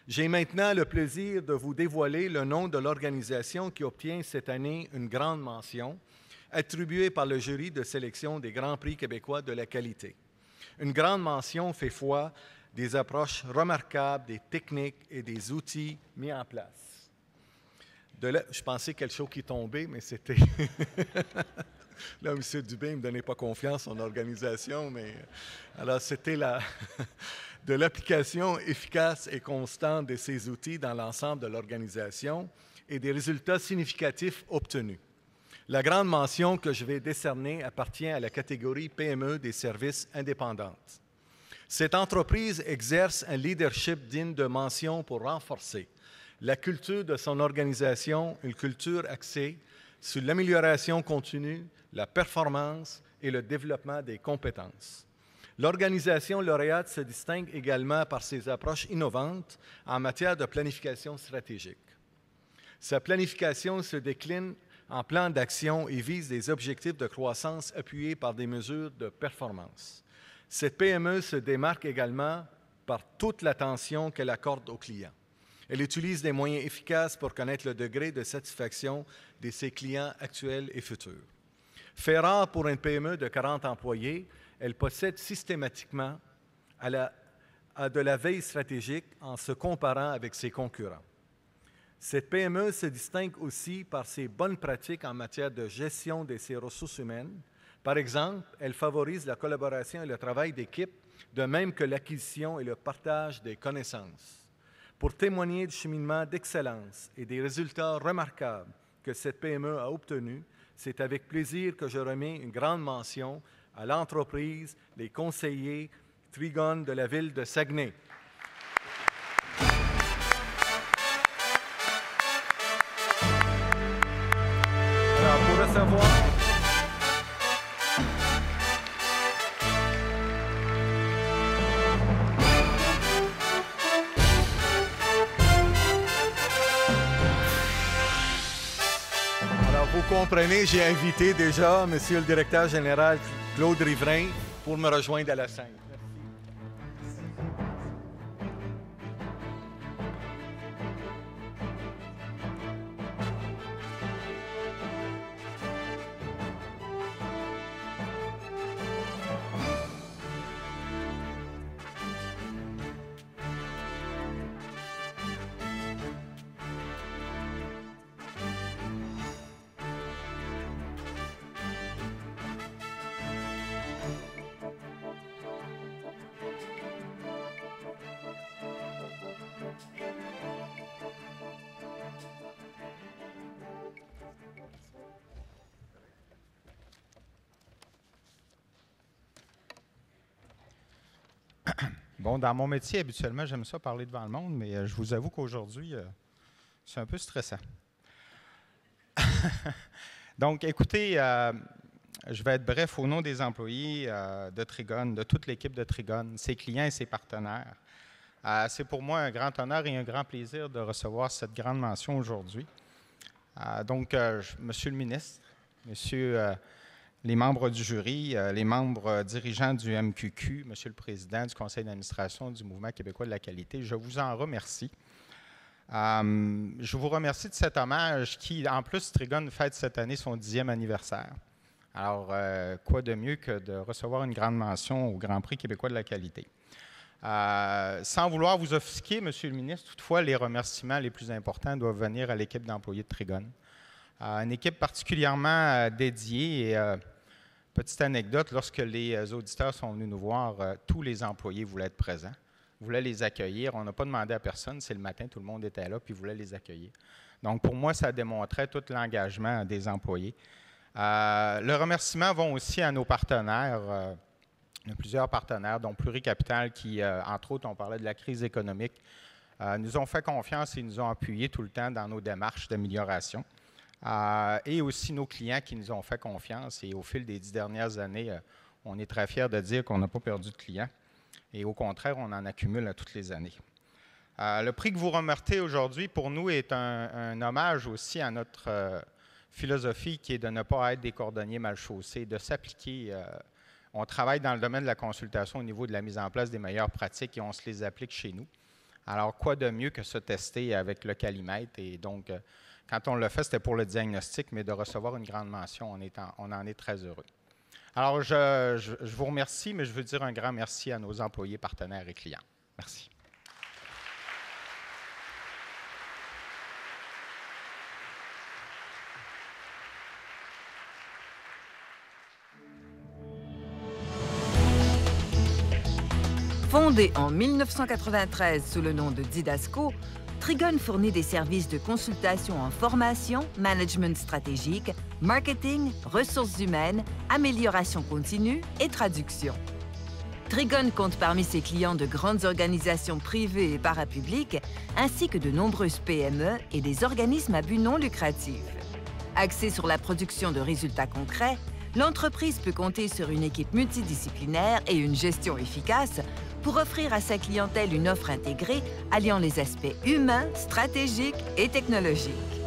J'ai maintenant le plaisir de vous dévoiler le nom de l'organisation qui obtient cette année une grande mention, attribuée par le jury de sélection des Grands Prix québécois de la qualité. Une grande mention fait foi des approches remarquables, des techniques et des outils mis en place. Je pensais quelque chose qui tombait, mais c'était... Là, M. Dubé ne me donnait pas confiance en organisation, mais... Alors, c'était de l'application efficace et constante de ces outils dans l'ensemble de l'organisation et des résultats significatifs obtenus. La grande mention que je vais décerner appartient à la catégorie PME des services indépendantes. Cette entreprise exerce un leadership digne de mention pour renforcer la culture de son organisation, une culture axée sur l'amélioration continue, la performance et le développement des compétences. L'organisation lauréate se distingue également par ses approches innovantes en matière de planification stratégique. Sa planification se décline en plan d'action et vise des objectifs de croissance appuyés par des mesures de performance. Cette PME se démarque également par toute l'attention qu'elle accorde aux clients. Elle utilise des moyens efficaces pour connaître le degré de satisfaction de ses clients actuels et futurs. Fait rare pour une PME de 40 employés, elle possède systématiquement de la veille stratégique en se comparant avec ses concurrents. Cette PME se distingue aussi par ses bonnes pratiques en matière de gestion de ses ressources humaines. Par exemple, elle favorise la collaboration et le travail d'équipe, de même que l'acquisition et le partage des connaissances. Pour témoigner du cheminement d'excellence et des résultats remarquables que cette PME a obtenus, c'est avec plaisir que je remets une grande mention à l'entreprise des conseillers Trigone de la ville de Saguenay. Alors, pour recevoir... Vous comprenez, j'ai invité déjà M. le directeur général Claude Riverain pour me rejoindre à la scène. Bon, dans mon métier, habituellement, j'aime ça parler devant le monde, mais je vous avoue qu'aujourd'hui, c'est un peu stressant. Donc, écoutez, je vais être bref au nom des employés de Trigone, de toute l'équipe de Trigone, ses clients et ses partenaires. C'est pour moi un grand honneur et un grand plaisir de recevoir cette grande mention aujourd'hui. Donc, Monsieur le ministre, Monsieur... les membres du jury, les membres dirigeants du MQQ, Monsieur le Président du Conseil d'administration du Mouvement québécois de la qualité, je vous en remercie. Je vous remercie de cet hommage qui, en plus, Trigone fête cette année son 10e anniversaire. Alors, quoi de mieux que de recevoir une grande mention au Grand Prix québécois de la qualité. Sans vouloir vous offusquer, Monsieur le ministre, toutefois, les remerciements les plus importants doivent venir à l'équipe d'employés de Trigone. Une équipe particulièrement dédiée et petite anecdote, lorsque les auditeurs sont venus nous voir, tous les employés voulaient être présents, voulaient les accueillir. On n'a pas demandé à personne, c'est le matin, tout le monde était là, puis voulait les accueillir. Donc, pour moi, ça démontrait tout l'engagement des employés. Le remerciement va aussi à nos partenaires, plusieurs partenaires, dont Pluricapital, qui, entre autres, on parlait de la crise économique, nous ont fait confiance et nous ont appuyés tout le temps dans nos démarches d'amélioration. Et aussi nos clients qui nous ont fait confiance. Et au fil des 10 dernières années, on est très fiers de dire qu'on n'a pas perdu de clients. Et au contraire, on en accumule à toutes les années. Le prix que vous remettez aujourd'hui, pour nous, est un hommage aussi à notre philosophie qui est de ne pas être des cordonniers mal chaussés, de s'appliquer. On travaille dans le domaine de la consultation au niveau de la mise en place des meilleures pratiques et on se les applique chez nous. Alors, quoi de mieux que se tester avec le Calimètre? Et donc, quand on l'a fait, c'était pour le diagnostic, mais de recevoir une grande mention, on en est très heureux. Alors, je vous remercie, mais je veux dire un grand merci à nos employés, partenaires et clients. Merci. Fondé en 1993 sous le nom de Didasco, Trigon fournit des services de consultation en formation, management stratégique, marketing, ressources humaines, amélioration continue et traduction. Trigon compte parmi ses clients de grandes organisations privées et parapubliques, ainsi que de nombreuses PME et des organismes à but non lucratif. Axée sur la production de résultats concrets, l'entreprise peut compter sur une équipe multidisciplinaire et une gestion efficace pour offrir à sa clientèle une offre intégrée alliant les aspects humains, stratégiques et technologiques.